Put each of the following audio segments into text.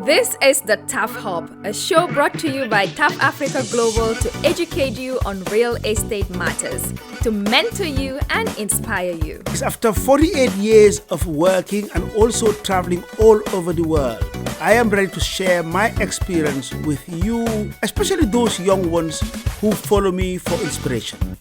This is the TAF HUB, a show brought to you by TAF Africa Global to educate you on real estate matters, to mentor you and inspire you. After 48 years of working and also traveling all over the world, I am ready to share my experience with you, especially those young ones who follow me for inspiration.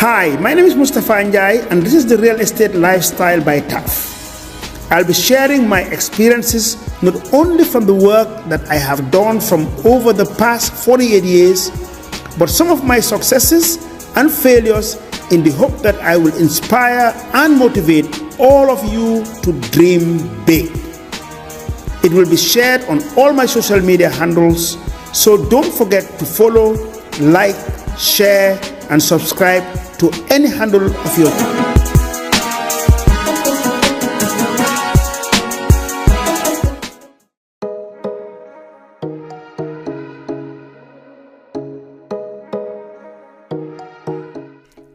Hi, my name is Mustafa Njai and this is the Real Estate Lifestyle by TAF. I'll be sharing my experiences not only from the work that I have done from over the past 48 years, but some of my successes and failures in the hope that I will inspire and motivate all of you to dream big. It will be shared on all my social media handles, so don't forget to follow, like, share, and subscribe to any handle of your choice.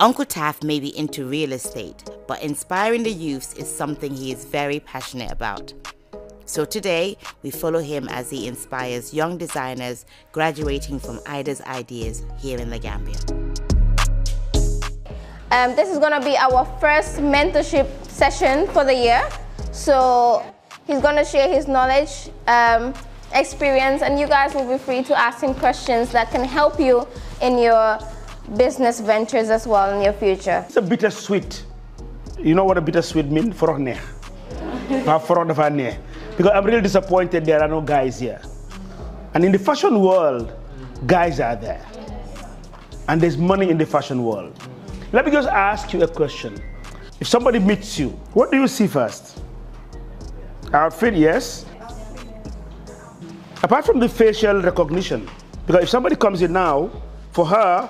Uncle Taff may be into real estate, but inspiring the youths is something he is very passionate about. So today, we follow him as he inspires young designers graduating from IDA's ideas here in the Gambia. This is going to be our first mentorship session for the year. So he's going to share his knowledge, experience, and you guys will be free to ask him questions that can help you in your business ventures as well in your future. It's a bittersweet. You know what a bittersweet means? Because I'm really disappointed there are no guys here. And in the fashion world, guys are there. And there's money in the fashion world. Let me just ask you a question. If somebody meets you, what do you see first? Outfit, yes. Apart from the facial recognition, because if somebody comes in now, for her,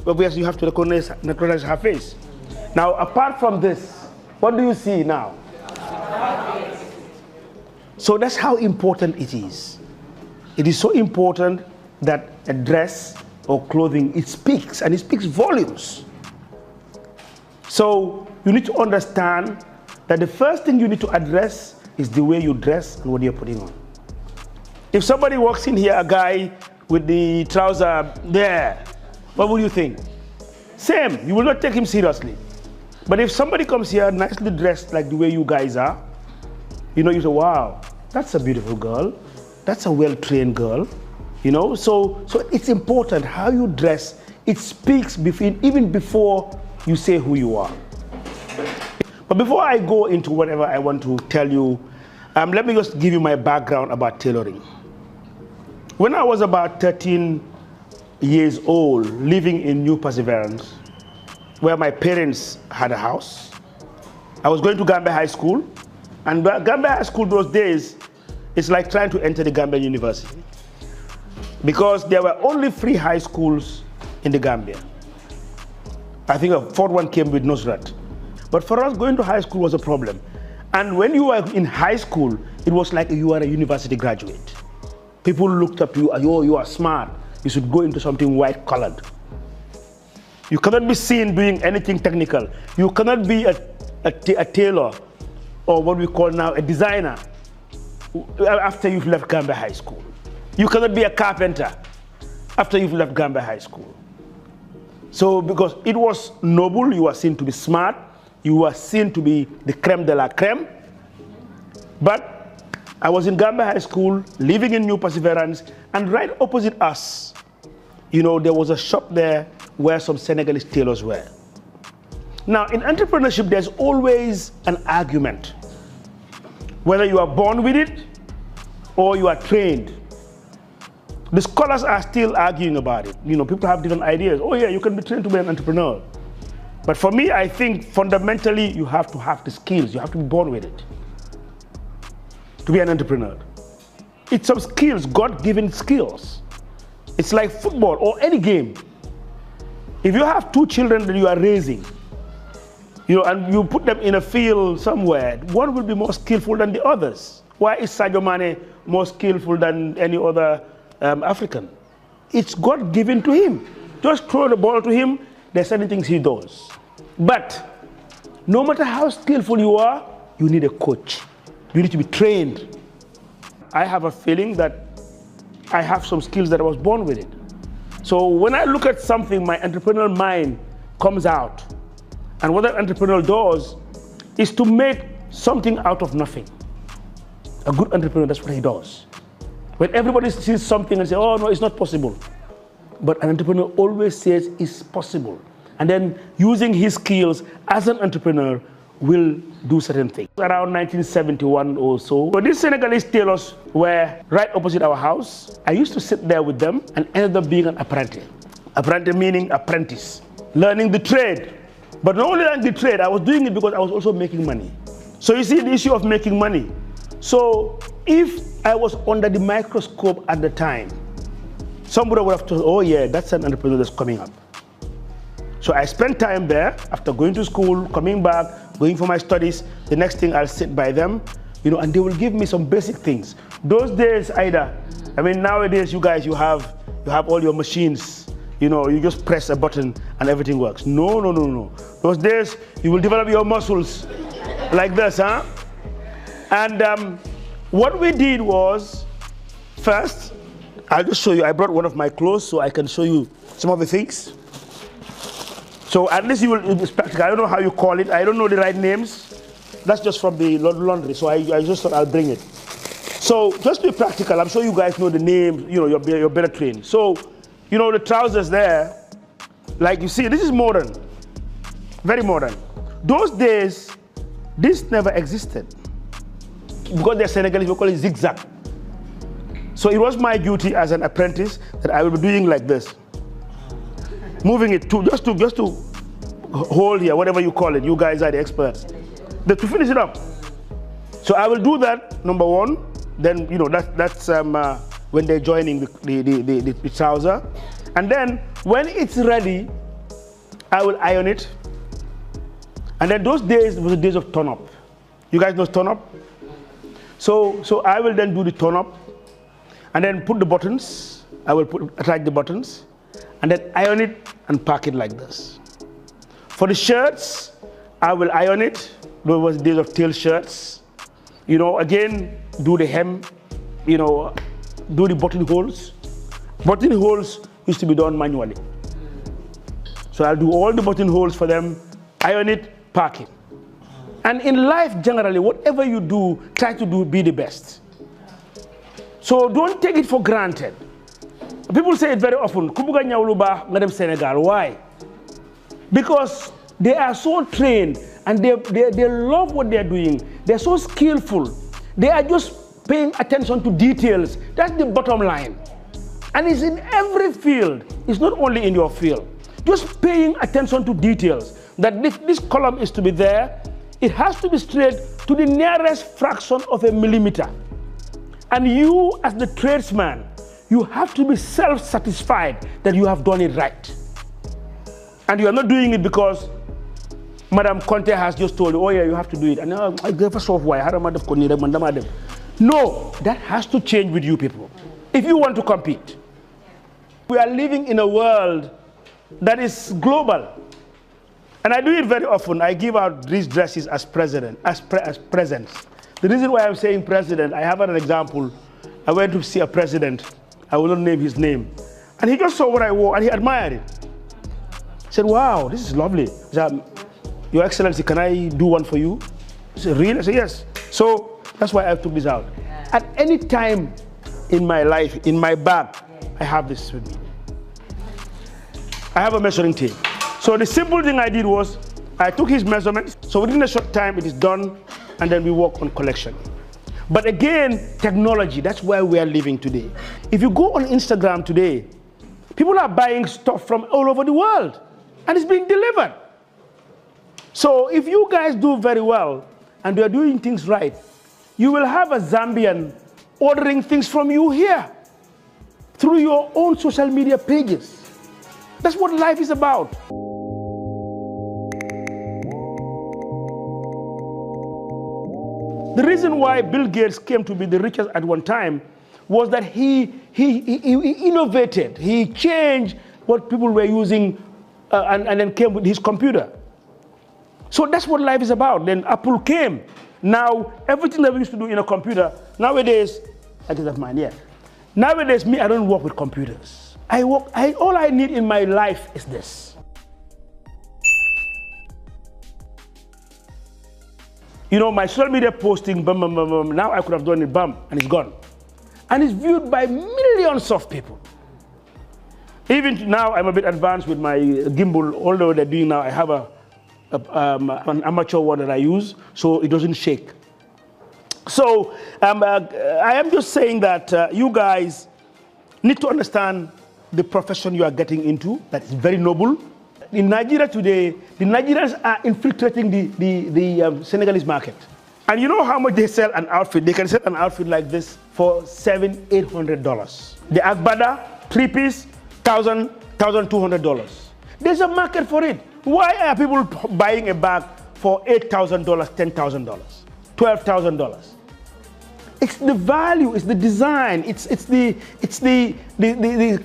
obviously you have to recognize her face. Now, apart from this, what do you see now? So that's how important it is. It is so important that a dress or clothing, it speaks, and it speaks volumes. So you need to understand that the first thing you need to address is the way you dress and what you're putting on. If somebody walks in here, a guy with the trouser there, what would you think? Same, you will not take him seriously. But if somebody comes here nicely dressed like the way you guys are, you know, you say, wow, that's a beautiful girl. That's a well-trained girl. You know, so it's important how you dress. It speaks even before you say who you are. But before I go into whatever I want to tell you, let me just give you my background about tailoring. When I was about 13 years old, living in New Perseverance, where my parents had a house, I was going to Gambia High School. And Gambia High School those days, it's like trying to enter the Gambian University, because there were only 3 high schools in the Gambia. I think a 4th one came with Nusrat. But for us, going to high school was a problem. And when you were in high school, it was like you were a university graduate. People looked up to you, oh, you are smart. You should go into something white-collared. You cannot be seen doing anything technical. You cannot be a tailor, or what we call now a designer, after you've left Gambia High School. You cannot be a carpenter after you've left Gambia High School. So because it was noble, you were seen to be smart, you were seen to be the creme de la creme. But I was in Gambia High School, living in New Perseverance, and right opposite us, you know, there was a shop there where some Senegalese tailors were. Now, in entrepreneurship, there's always an argument, whether you are born with it or you are trained. The scholars are still arguing about it. You know, people have different ideas. Oh yeah, you can be trained to be an entrepreneur. But for me, I think fundamentally you have to have the skills. You have to be born with it to be an entrepreneur. It's some skills, God-given skills. It's like football or any game. If you have 2 children that you are raising, you know, and you put them in a field somewhere, one will be more skillful than the others. Why is Sadio Mane more skillful than any other African? It's God given to him. Just throw the ball to him, there's certain things he does. But no matter how skillful you are, you need a coach. You need to be trained. I have a feeling that I have some skills that I was born with it. So when I look at something, my entrepreneurial mind comes out. And what an entrepreneur does is to make something out of nothing. A good entrepreneur, that's what he does. When everybody sees something and says, oh no, it's not possible. But an entrepreneur always says it's possible. And then using his skills as an entrepreneur will do certain things. Around 1971 or so, so these Senegalese tailors were right opposite our house. I used to sit there with them and ended up being an apprentice. Apprentice meaning apprentice, learning the trade. But not only learning the trade, I was doing it because I was also making money. So you see the issue of making money. So if I was under the microscope at the time, somebody would have told, oh yeah, that's an entrepreneur that's coming up. So I spent time there after going to school, coming back, going for my studies. The next thing I'll sit by them, you know, and they will give me some basic things. Those days, nowadays you guys, you have all your machines, you know, you just press a button and everything works. No. Those days, you will develop your muscles like this, huh? And what we did was, first, I'll just show you. I brought one of my clothes so I can show you some of the things. So at least you will, it's practical. I don't know how you call it. I don't know the right names. That's just from the laundry. So I just thought I'll bring it. So just to be practical, I'm sure you guys know the name, you know, you're better trained. So, you know, the trousers there, like you see, this is modern, very modern. Those days, this never existed. Because they're Senegalese, we call it zigzag. So it was my duty as an apprentice that I will be doing like this. Moving it to just to hold here, whatever you call it. You guys are the experts. To finish it up. So I will do that, number one. Then, you know, that's when they're joining the trouser. And then when it's ready, I will iron it. And then those days were the days of turn up. You guys know turn up? So I will then do the turn up and then put the buttons I will attach the buttons, and then iron it and pack it like this. For the shirts, I will iron it. Those were days of tail shirts. Again, do the hem, do the buttonholes. Buttonholes used to be done manually. So I'll do all the buttonholes for them, iron it, pack it. And in life, generally, whatever you do, try to be the best. So don't take it for granted. People say it very often, Kubuga Nyawluba, Madam Senegal. Why? Because they are so trained and they love what they're doing. They're so skillful. They are just paying attention to details. That's the bottom line. And it's in every field. It's not only in your field. Just paying attention to details. That this column is to be there. It has to be straight to the nearest fraction of a millimeter. And you, as the tradesman, you have to be self-satisfied that you have done it right. And you are not doing it because Madam Conte has just told you, oh yeah, you have to do it. And I gave a software. No, that has to change with you people. If you want to compete. We are living in a world that is global. And I do it very often. I give out these dresses as presents. The reason why I'm saying president, I have an example. I went to see a president. I will not name his name. And he just saw what I wore and he admired it. He said, wow, this is lovely. He said, Your Excellency, can I do one for you? I said, really? I said, yes. So that's why I took this out. At any time in my life, in my bag, I have this with me. I have a measuring tape. So the simple thing I did was, I took his measurements. So within a short time, it is done, and then we work on collection. But again, technology, that's where we are living today. If you go on Instagram today, people are buying stuff from all over the world, and it's being delivered. So if you guys do very well, and you are doing things right, you will have a Zambian ordering things from you here, through your own social media pages. That's what life is about. The reason why Bill Gates came to be the richest at one time was that he innovated. He changed what people were using and then came with his computer. So that's what life is about. Then Apple came. Now, everything that we used to do in a computer, nowadays, I just have mine, yeah. Nowadays, I don't work with computers. All I need in my life is this. My social media posting, now I could have done it, and it's gone. And it's viewed by millions of people. Even now, I'm a bit advanced with my gimbal, although they're doing now, I have an amateur one that I use, so it doesn't shake. So I am just saying that you guys need to understand the profession you are getting into. That is very noble. In Nigeria today, the Nigerians are infiltrating the Senegalese market. And you know how much they sell an outfit? They can sell an outfit like this for $700, $800. The Agbada, 3-piece, $1,000, $1,200. There's a market for it. Why are people buying a bag for $8,000, $10,000, $12,000? It's the value, it's the design, it's the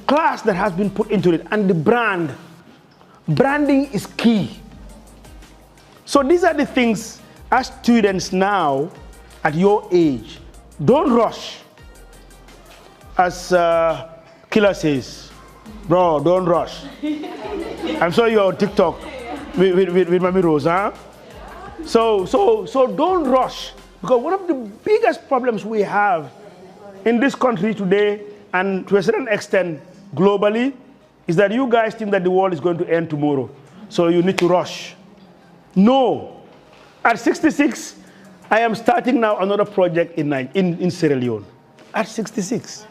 class that has been put into it, and the brand. Branding is key. So these are the things as students now at your age. Don't rush. As Killer says, bro, don't rush. I'm sure you're on TikTok with Mami Rose, huh? So don't rush. Because one of the biggest problems we have in this country today, and to a certain extent globally, is that you guys think that the world is going to end tomorrow. So you need to rush. No. At 66, I am starting now another project in Sierra Leone. At 66.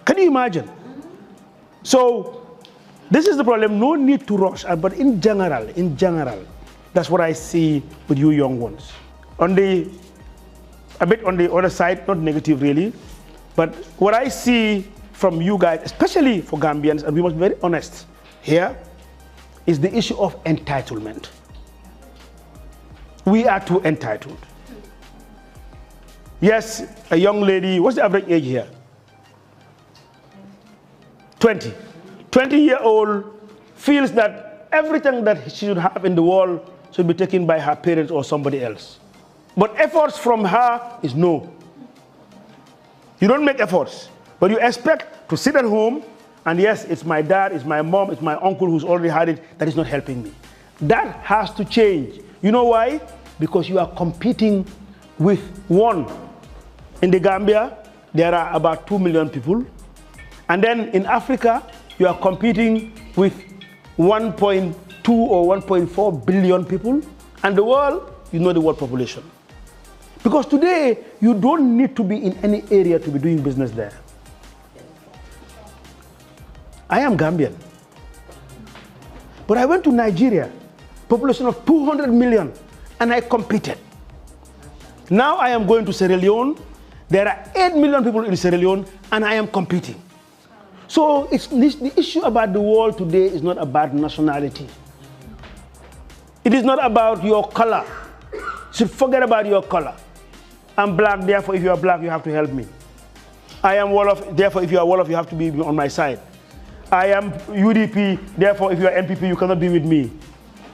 Can you imagine? So this is the problem. No need to rush. But in general, that's what I see with you young ones. A bit on the other side, not negative really, but what I see from you guys, especially for Gambians, and we must be very honest here, is the issue of entitlement. We are too entitled. Yes, a young lady, what's the average age here? 20. 20-year-old feels that everything that she should have in the world should be taken by her parents or somebody else. But efforts from her is no. You don't make efforts, but you expect to sit at home, and yes, it's my dad, it's my mom, it's my uncle who's already had it, that is not helping me. That has to change. You know why? Because you are competing with one. In the Gambia, there are about 2 million people. And then in Africa, you are competing with 1.2 or 1.4 billion people. And the world, you know the world population. Because today, you don't need to be in any area to be doing business there. I am Gambian. But I went to Nigeria, population of 200 million, and I competed. Now I am going to Sierra Leone. There are 8 million people in Sierra Leone, and I am competing. So the issue about the world today is not about nationality. It is not about your color. You should forget about your color. I'm black, therefore if you are black, you have to help me. I am Wolof, therefore if you are Wolof, you have to be on my side. I am UDP, therefore if you are NPP, you cannot be with me.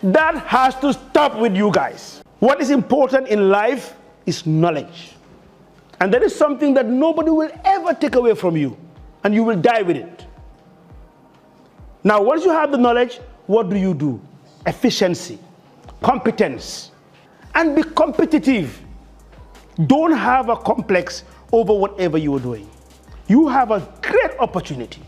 That has to stop with you guys. What is important in life is knowledge. And that is something that nobody will ever take away from you, and you will die with it. Now, once you have the knowledge, what do? Efficiency, competence, and be competitive. Don't have a complex over whatever you are doing. You have a great opportunity.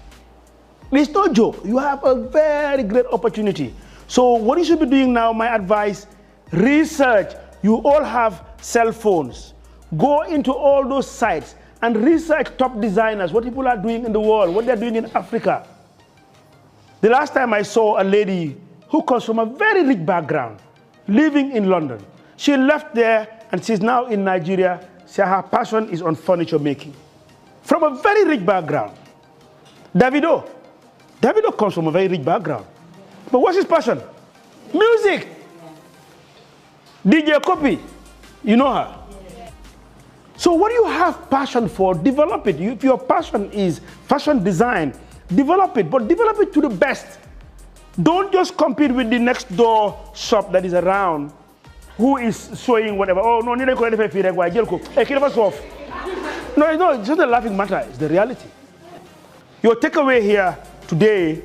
It's no joke. You have a very great opportunity. So what you should be doing now, my advice, research. You all have cell phones. Go into all those sites and research top designers, what people are doing in the world, what they're doing in Africa. The last time I saw a lady who comes from a very rich background, living in London. She left there and she's now in Nigeria. Her passion is on furniture making. From a very rich background. Davido comes from a very rich background. But what's his passion? Music. DJ Copy, you know her. So what do you have passion for? Develop it. If your passion is fashion design, develop it, but develop it to the best. Don't just compete with the next door shop that is around who is showing whatever. Oh, no, no, it's just a laughing matter. It's the reality. Your takeaway here today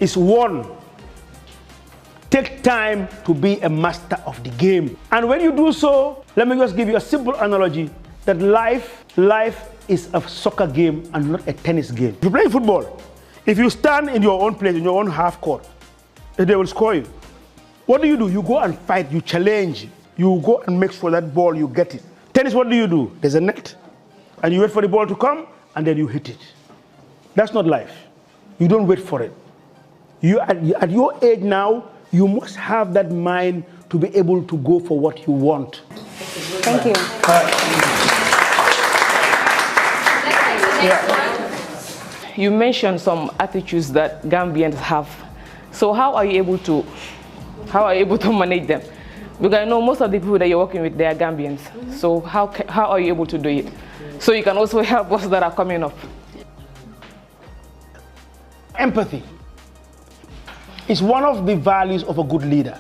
is one. Take time to be a master of the game. And when you do so, let me just give you a simple analogy that life is a soccer game and not a tennis game. If you play football, if you stand in your own place, in your own half court, they will score you. What do? You go and fight, you challenge, you go and make sure that ball, you get it. Tennis, what do? There's a net, and you wait for the ball to come, and then you hit it. That's not life. You don't wait for it. At your age now, you must have that mind to be able to go for what you want. Thank you. You mentioned some attitudes that Gambians have. So how are you able to manage them? Because I know most of the people that you're working with, they are Gambians. So how are you able to do it? So you can also help us that are coming up. Empathy is one of the values of a good leader.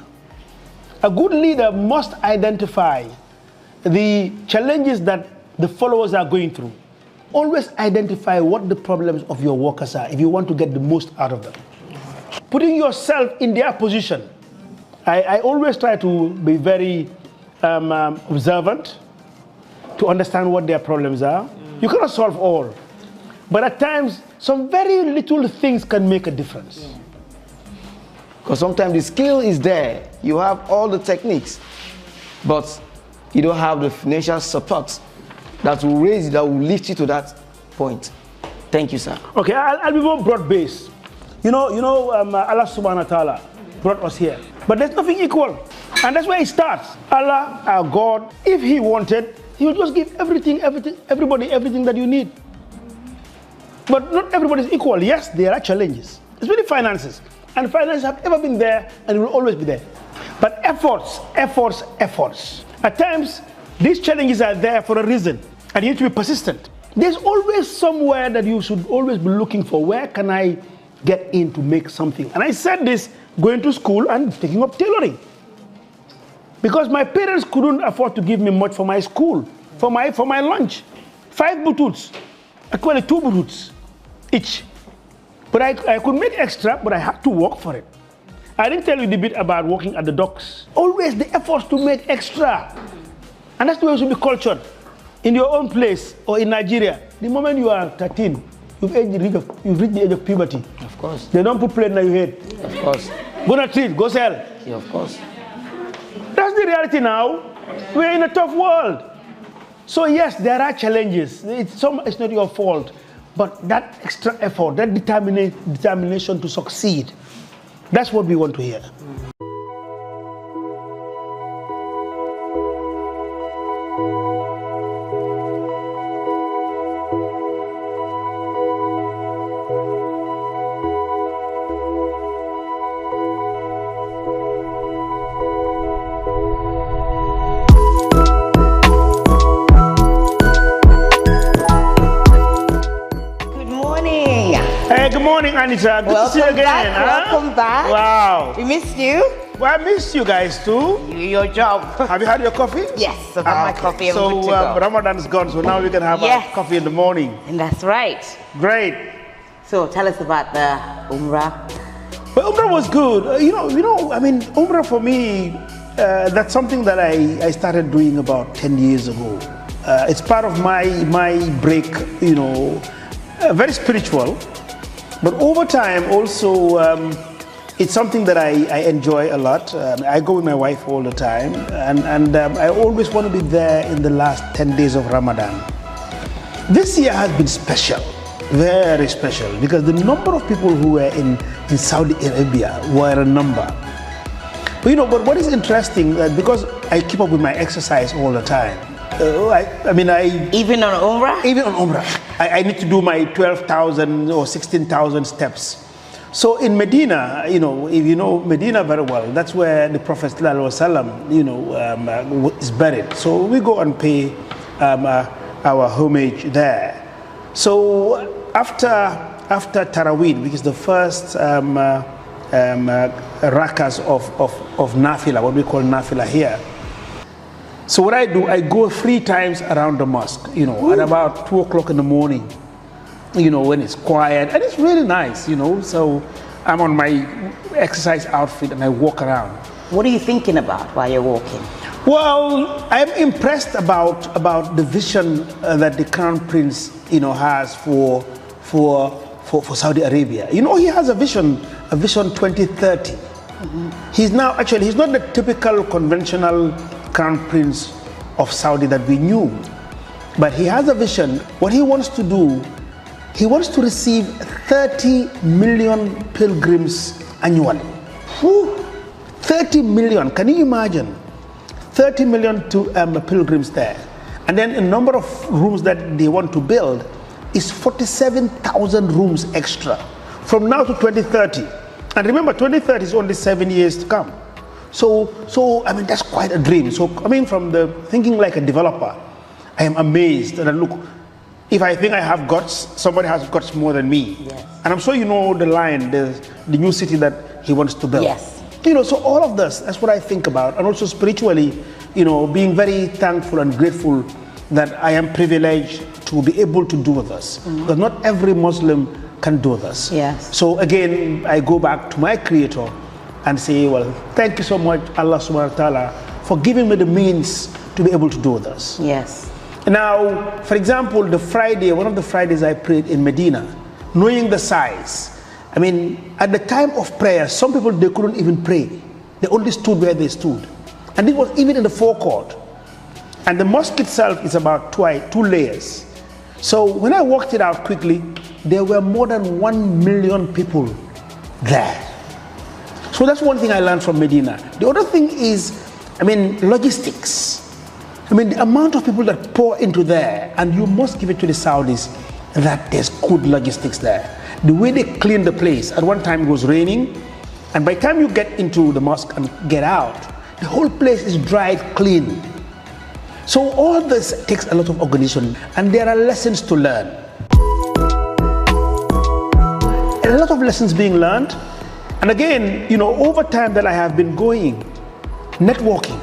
A good leader must identify the challenges that the followers are going through. Always identify what the problems of your workers are if you want to get the most out of them. Putting yourself in their position. I always try to be very observant to understand what their problems are. You cannot solve all. But at times, some very little things can make a difference. Because sometimes the skill is there. You have all the techniques, but you don't have the financial support that will raise you, that will lift you to that point. Thank you, sir. Okay, I'll be more broad-based. Allah subhanahu wa ta'ala brought us here. But there's nothing equal. And that's where it starts. Allah, our God, if He wanted, He would just give everybody everything that you need. But not everybody is equal. Yes, there are challenges, especially finances. And finances have ever been there and will always be there. But efforts. At times, these challenges are there for a reason, and you need to be persistent. There's always somewhere that you should always be looking for. Where can I get in to make something. And I said this going to school and taking up tailoring. Because my parents couldn't afford to give me much for my school, for my lunch. 5 bututes, actually 2 bututes each. But I could make extra, but I had to work for it. I didn't tell you the bit about working at the docks. Always the efforts to make extra. And that's the way it should be cultured. In your own place or in Nigeria, the moment you are 13, you've reached the age of puberty. Of course. They don't put plate in your head. Of course. Go to treat, go sell. Yeah, of course. That's the reality now. We're in a tough world. So yes, there are challenges. It's not your fault. But that extra effort, that determination to succeed, that's what we want to hear. Good morning, Anita. Good to see you again. Welcome back. Wow. We missed you. Well, I missed you guys too. Your job. Have you had your coffee? Yes, I've had my coffee. I'm good to go. Ramadan's gone, so now we can have our coffee in the morning. And that's right. Great. So tell us about the Umrah. Well, Umrah was good. I mean, Umrah for me, that's something that I started doing about 10 years ago. It's part of my break, very spiritual. But over time, also, it's something that I enjoy a lot. I go with my wife all the time, and I always want to be there in the last 10 days of Ramadan. This year has been special, very special, because the number of people who were in Saudi Arabia were a number. But what is interesting, because I keep up with my exercise all the time. Even on Umrah? Even on Umrah. I need to do my 12,000 or 16,000 steps. So in Medina, if you know Medina very well, that's where the Prophet ﷺ, is buried. So we go and pay our homage there. So after Taraweeh, which is the first rakas of Nafila, what we call Nafila here. So what I do, I go 3 times around the mosque, at about 2 o'clock in the morning, when it's quiet, and it's really nice, so I'm on my exercise outfit and I walk around. What are you thinking about while you're walking? Well, I'm impressed about the vision that the Crown Prince, has for Saudi Arabia. He has a vision 2030. Mm-hmm. He's not the typical conventional Crown Prince of Saudi that we knew, but he has a vision. What he wants to do, he wants to receive 30 million pilgrims annually. 30 million, can you imagine? 30 million pilgrims there. And then a number of rooms that they want to build is 47,000 rooms extra from now to 2030. And remember, 2030 is only 7 years to come. So that's quite a dream. So coming from the thinking like a developer, I am amazed. And look, if I think I have guts, somebody has guts more than me. Yes. And I'm sure you know the line, the new city that he wants to build. Yes. So all of this, that's what I think about. And also spiritually, being very thankful and grateful that I am privileged to be able to do this. Mm-hmm. Because not every Muslim can do this. Yes. So again, I go back to my Creator and say, well, thank you so much, Allah subhanahu wa ta'ala, for giving me the means to be able to do this. Yes. Now, for example, one of the Fridays I prayed in Medina, knowing the size. At the time of prayer, some people, they couldn't even pray. They only stood where they stood. And it was even in the forecourt. And the mosque itself is about 2 layers. So when I walked it out quickly, there were more than 1 million people there. So that's one thing I learned from Medina. The other thing is, logistics. The amount of people that pour into there, and you must give it to the Saudis that there's good logistics there. The way they clean the place, at one time it was raining, and by the time you get into the mosque and get out, the whole place is dried clean. So all this takes a lot of organization, and there are lessons to learn. a lot of lessons being learned. And again, over time that I have been going, networking,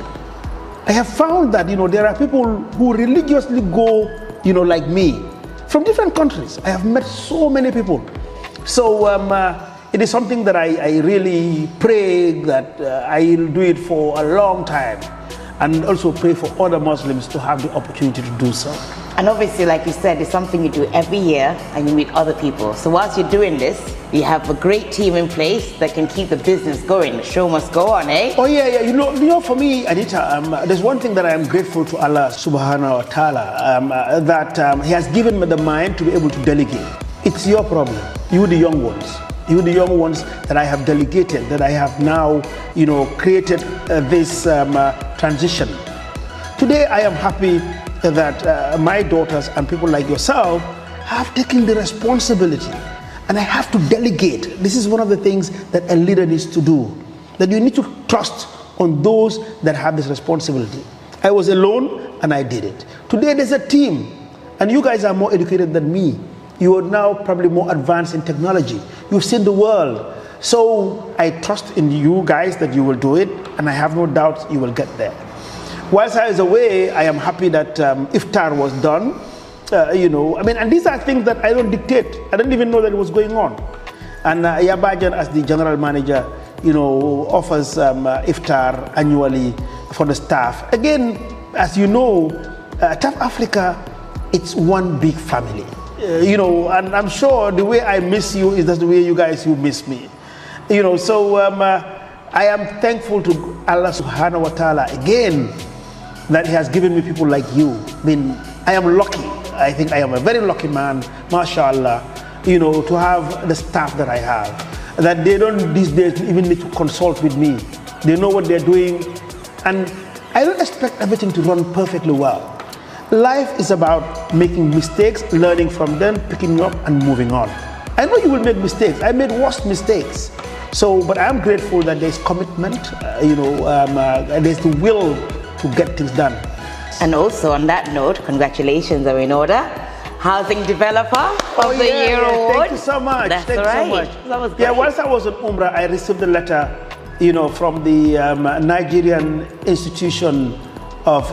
I have found that, there are people who religiously go, like me, from different countries. I have met so many people. So it is something that I really pray that I'll do it for a long time, and also pray for other Muslims to have the opportunity to do so. And obviously, like you said, it's something you do every year and you meet other people. So whilst you're doing this, you have a great team in place that can keep the business going. The show must go on, eh? Oh yeah. For me, Anita, there's one thing that I am grateful to Allah subhanahu wa ta'ala, that He has given me the mind to be able to delegate. It's your problem, you the young ones. You the young ones that I have delegated, that I have now, created this transition. Today I am happy that my daughters and people like yourself have taken the responsibility, and I have to delegate. This is one of the things that a leader needs to do, that you need to trust on those that have this responsibility. I was alone and I did it. Today there's a team, and you guys are more educated than me. You are now probably more advanced in technology. You've seen the world. So I trust in you guys that you will do it, and I have no doubt you will get there. Whilst I was away, I am happy that iftar was done. And these are things that I don't dictate. I don't even know that it was going on. And Yabajan, as the general manager, offers iftar annually for the staff. Again, as you know, TAF Africa, it's one big family. And I'm sure the way I miss you is just the way you miss me. So I am thankful to Allah subhanahu wa ta'ala again that He has given me people like you. I am lucky. I think I am a very lucky man, mashallah, to have the staff that I have. That they don't these days even need to consult with me. They know what they're doing. And I don't expect everything to run perfectly well. Life is about making mistakes, learning from them, picking up and moving on. I know you will make mistakes. I made worse mistakes. But I'm grateful that there's commitment, there's the will to get things done. And also on that note, congratulations are in order. Housing Developer of the Year Award. Thank you so much. That's Thank you right. so much. That was great. Whilst I was on Umrah, I received a letter, from the Nigerian Institution of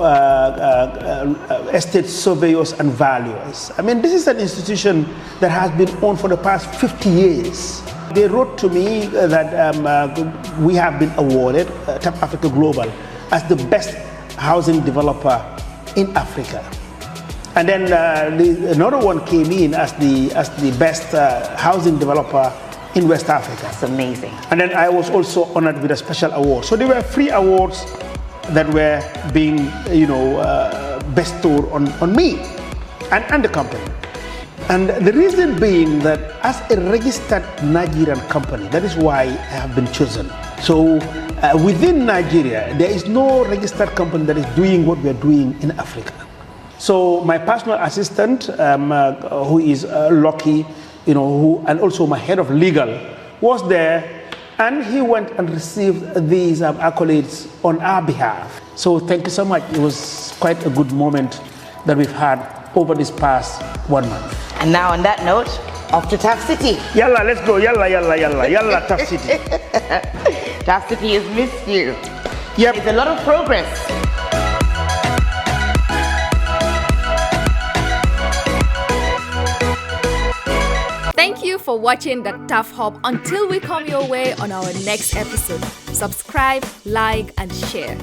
Estate Surveyors and Valuers. This is an institution that has been on for the past 50 years. They wrote to me that we have been awarded, TAF Africa Global, as the best housing developer in Africa. And then another one came in as the best housing developer in West Africa. That's amazing. And then I was also honored with a special award. So there were 3 awards that were being, bestowed on me and the company. And the reason being that as a registered Nigerian company, that is why I have been chosen. So within Nigeria, there is no registered company that is doing what we are doing in Africa. So my personal assistant, who is Lucky, and also my head of legal, was there. And he went and received these accolades on our behalf. So thank you so much. It was quite a good moment that we've had over this past 1 month. And now on that note, off to TAF City. Yalla, let's go. Yalla, TAF City. TAF City has missed you. Yep. It's a lot of progress. Thank you for watching the TAF Hub. Until we come your way on our next episode, subscribe, like, and share.